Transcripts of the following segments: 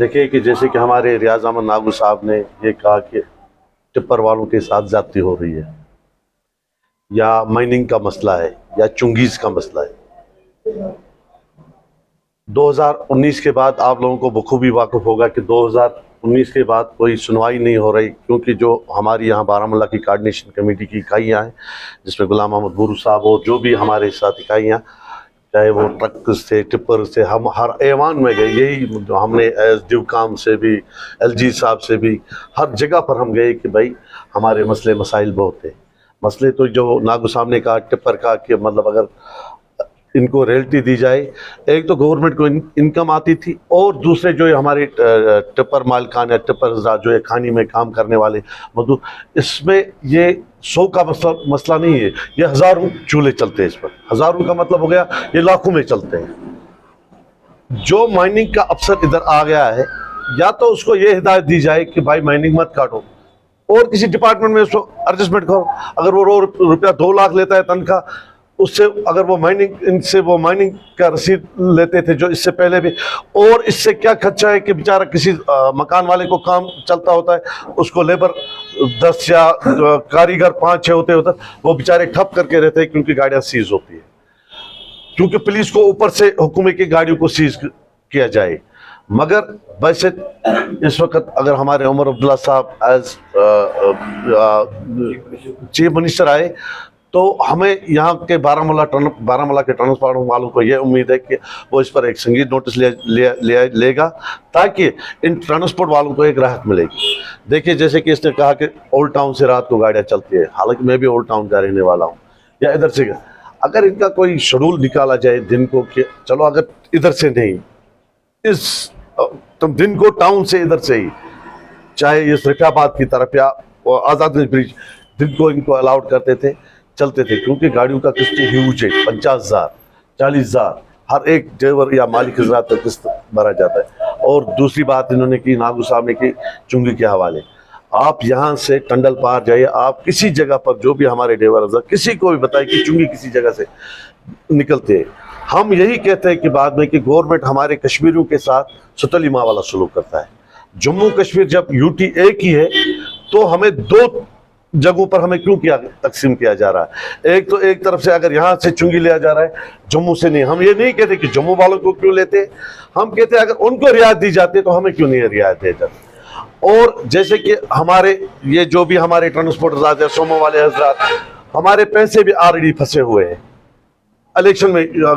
دیکھیے کہ جیسے کہ ہمارے ریاض احمد ناگو صاحب نے یہ کہا کہ ٹپر والوں کے ساتھ زیادتی ہو رہی ہے، یا مائننگ کا مسئلہ ہے، یا چنگیز کا مسئلہ ہے۔ 2019 کے بعد آپ لوگوں کو بخوبی واقف ہوگا کہ 2019 کے بعد کوئی سنوائی نہیں ہو رہی، کیونکہ جو ہماری یہاں بارہ مولہ کی کوارڈینیشن کمیٹی کی اکائیاں ہیں، جس میں غلام محمد بورو صاحب اور جو بھی ہمارے ساتھ اکائیاں، چاہے وہ ٹرکس تھے، ٹپر سے، ہم ہر ایوان میں گئے، یہی جو ہم نے ایس ڈیو کام سے بھی، ایل جی صاحب سے بھی، ہر جگہ پر ہم گئے کہ بھائی ہمارے مسئلے مسائل بہت ہیں۔ مسئلے تو جو ناگو صاحب نے کہا ٹپر کا کہ مطلب اگر ان کو ریلٹی دی جائے، ایک تو گورنمنٹ کو انکم آتی تھی، اور دوسرے جو ہمارے ٹپر مالکان یا ٹپر جو کھانی میں کام کرنے والے مزدور، اس میں یہ 100 کا مسئلہ نہیں ہے، یہ ہزاروں چولہے چلتے ہیں اس پر، ہزاروں کا مطلب ہو گیا یہ لاکھوں میں چلتے ہیں۔ جو مائننگ کا افسر ادھر آ گیا ہے، یا تو اس کو یہ ہدایت دی جائے کہ بھائی مائننگ مت کاٹو، اور کسی ڈپارٹمنٹ میں اس کو ایڈجسٹمنٹ کرو۔ اگر وہ روپیہ 2 لاکھ لیتا ہے تنخواہ، اس سے اگر وہ ان سے وہ مائننگ کا رسید لیتے تھے جو اس سے پہلے بھی، اور اس سے کیا خدشہ ہے کہ بیچارہ کسی مکان والے کو کام چلتا ہوتا ہے، اس کو لیبر 10 یا کاریگر 5-6 ہوتے وہ بیچارے ٹھپ کر کے رہتے ہیں، کیونکہ گاڑیاں سیز ہوتی ہیں، کیونکہ پولیس کو اوپر سے حکم ہے کہ گاڑیوں کو سیز کیا جائے۔ مگر ویسے اس وقت اگر ہمارے عمر عبداللہ صاحب ایز چیف منسٹر آئے، تو ہمیں یہاں کے بارہ مولہ کے ٹرانسپورٹ والوں کو یہ امید ہے کہ وہ اس پر ایک سنگین نوٹس لے گا، تاکہ ان ٹرانسپورٹ والوں کو ایک راحت ملے گی۔ دیکھیے جیسے کہ اس نے کہا کہ اولڈ ٹاؤن سے رات کو گاڑیاں چلتی ہے، حالانکہ میں بھی اولڈ ٹاؤن کا رہنے والا ہوں، یا ادھر سے اگر ان کا کوئی شیڈول نکالا جائے دن کو، کہ چلو اگر ادھر سے نہیں، تم دن کو ٹاؤن سے ادھر سے ہی، چاہے یہ رفیع آباد کی طرف یا آزاد گنج برج، دن کو ان کو الاؤڈ کرتے تھے، چلتے تھے، کیونکہ گاڑیوں کا قسط ہیوج ہے، 50,000 40,000 ہر ایک ڈرائیور یا مالک حضرات کا قسط بھرا جاتا ہے۔ اور دوسری بات انہوں نے کی، ناگو صاحب نے کی چنگی کے حوالے، آپ یہاں سے ٹنڈل پار جائیے، آپ کسی جگہ پر جو بھی ہمارے ڈرائیور حضرات کسی کو بھی بتائیں کہ چنگی کسی جگہ سے نکلتے ہیں۔ ہم یہی کہتے ہیں کہ بعد میں کہ گورنمنٹ ہمارے کشمیریوں کے ساتھ ستلی ماں والا سلوک کرتا ہے۔ جموں کشمیر جب یوٹی ایک ہی ہے، تو ہمیں 2 جگہوں پر ہمیں کیوں تقسیم کیا جا رہا ہے؟ ایک تو ایک طرف سے اگر یہاں سے چنگی لیا جا رہا ہے، جموں سے نہیں۔ ہم یہ نہیں کہتے کہ جموں والوں کو کیوں لیتے، ہم کہتے ہیں اگر ان کو رعایت دی جاتی ہے تو ہمیں کیوں نہیں رعایت دی جاتی۔ اور جیسے کہ ہمارے یہ جو بھی ہمارے ٹرانسپورٹ حضرات ہیں، سومو والے حضرات، ہمارے پیسے بھی آلریڈی پھنسے ہوئے ہیں۔ الیکشن میں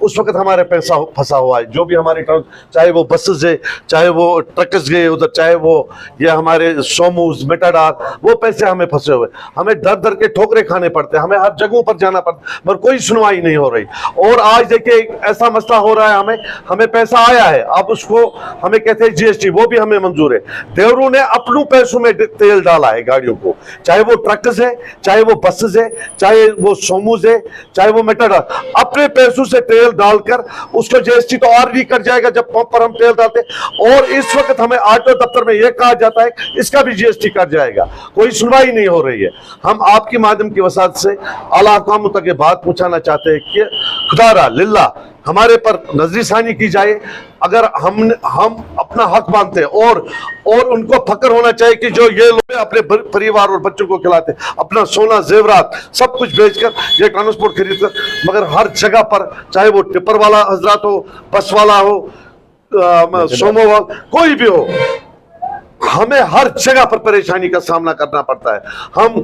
اس وقت ہمارے پیسہ پھنسا ہوا ہے، جو بھی ہمارے چاہے وہ بسز ہے، چاہے وہ ٹرکس گئے ادھر، چاہے وہ یہ ہمارے سوموز میٹاڈار، وہ پیسے ہمیں پھنسے ہوئے، ہمیں در در کے ٹھوکرے کھانے پڑتے ہیں، ہمیں ہر جگہوں پر جانا پڑتا ہے، مگر کوئی سنوائی نہیں ہو رہی۔ اور آج دیکھیں ایسا مسئلہ ہو رہا ہے، ہمیں پیسہ آیا ہے، اب اس کو ہمیں کہتے ہیں GST، وہ بھی ہمیں منظور ہے۔ دیوروں نے اپنوں پیسوں میں تیل ڈالا ہے گاڑیوں کو، چاہے وہ ٹرکس ہے، چاہے وہ بسز ہے، چاہے وہ سوموز ہے، چاہے وہ میٹاڈار، اپنے پیسوں سے تیل ڈال کر اس کو GST تو آلریڈی کٹ جائے گا جب پمپ پر ہم تیل ڈالتے، اور اس وقت ہمیں آٹو دفتر میں یہ کہا جاتا ہے اس کا بھی GST کٹ جائے گا۔ کوئی سنوائی نہیں ہو رہی ہے۔ ہم آپ کی مادھیم کی وساطت سے اعلیٰ حکام تک یہ بات پہنچانا چاہتے ہیں کہ خدا را للہ ہمارے پر نظری ثانی کی جائے۔ اگر ہم اپنا حق مانتے ہیں، اور ان کو فخر ہونا چاہیے کہ جو یہ لوگ اپنے پریوار اور بچوں کو کھلاتے، اپنا سونا زیورات سب کچھ بیچ کر یہ ٹرانسپورٹ خرید کر، مگر ہر جگہ پر چاہے وہ ٹپر والا حضرات ہو، بس والا ہو، سومو والا، کوئی بھی ہو، ہمیں ہر جگہ پر پریشانی کا سامنا کرنا پڑتا ہے۔ ہم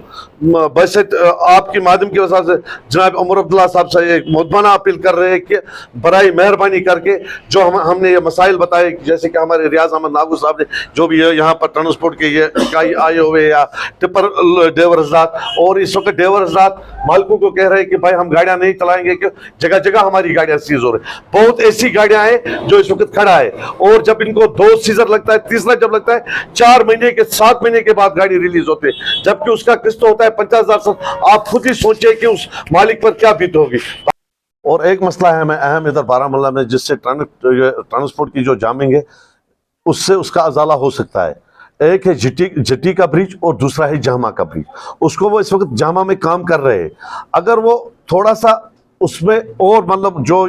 ویسے آپ کی مادھیم کی وجہ سے جناب عمر عبداللہ صاحب سے ایک مدمنہ اپیل کر رہے ہیں کہ برائے مہربانی کر کے جو ہم نے یہ مسائل بتائے، جیسے کہ ہمارے ریاض احمد ناگو صاحب نے جو بھی یہاں پر ٹرانسپورٹ کے یہ اکائی آئے ہوئے، یا ٹپر ڈرائیور حضرات، اور اس وقت ڈرائیور حضرات مالکوں کو کہہ رہے ہیں کہ بھائی ہم گاڑیاں نہیں چلائیں گے، کہ جگہ جگہ ہماری گاڑیاں سیز ہو رہی۔ بہت ایسی گاڑیاں ہیں جو اس وقت کھڑا ہے، اور جب ان کو 2 سیزر لگتا ہے، تیسرا جب لگتا ہے 4 مہینے کے 7 مہینے کے بعد گاڑی ریلیز ہوتے ہیں، جبکہ اس کا قسط ہوتا ہے 50,000۔ آپ خود ہی سوچیں کہ اس مالک پر کیا بیت ہوگی۔ اور ایک مسئلہ ہے ہمیں اہم ادھر بارہ مولہ میں، جس سے ٹرانسپورٹ کی جو جامنگ ہے اس سے اس کا ازالہ ہو سکتا ہے۔ ایک ہے جٹی کا برج، اور دوسرا ہے جامع کا برج۔ اس کو وہ اس وقت جامع میں کام کر رہے ہیں، اگر وہ تھوڑا سا اس میں اور مطلب جو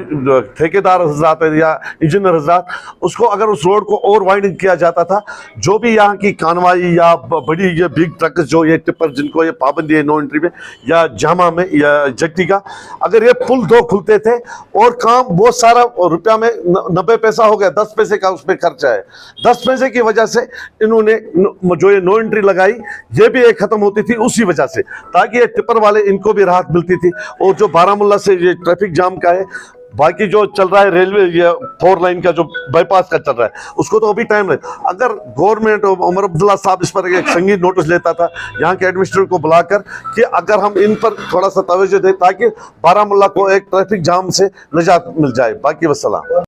ٹھیکیدار حضرات ہیں یا انجینئر حضرات، اس کو اگر اس روڈ کو اور وائڈنگ کیا جاتا تھا، جو بھی یہاں کی کانوائی یا بڑی یہ بگ ٹرکس جو یہ ٹپر جن کو یہ پابندی ہے نو انٹری میں یا جامع میں یا جگٹی کا، اگر یہ پل 2 کھلتے تھے اور کام بہت سارا روپیہ میں 90 پیسہ ہو گیا، 10 پیسے کا اس پہ خرچہ ہے، 10 پیسے کی وجہ سے انہوں نے جو یہ نو انٹری لگائی، یہ بھی ایک ختم ہوتی تھی اسی وجہ سے، تاکہ یہ ٹپر والے ان کو بھی راحت ملتی تھی۔ اور جو بارہمولہ سے یہ ٹریفک جام کا ہے، باقی جو چل رہا ہے ریلوے یا 4 لائن کا جو بائی پاس کا چل رہا ہے، اس کو تو ابھی ٹائم لگے۔ اگر گورنمنٹ عمر عبداللہ صاحب اس پر ایک سنگین نوٹس لیتا تھا یہاں کے ایڈمنسٹریٹر کو بلا کر کہ اگر ہم ان پر تھوڑا سا توجہ دیں تاکہ بارہمولہ کو ایک ٹریفک جام سے نجات مل جائے۔ باقی والسلام۔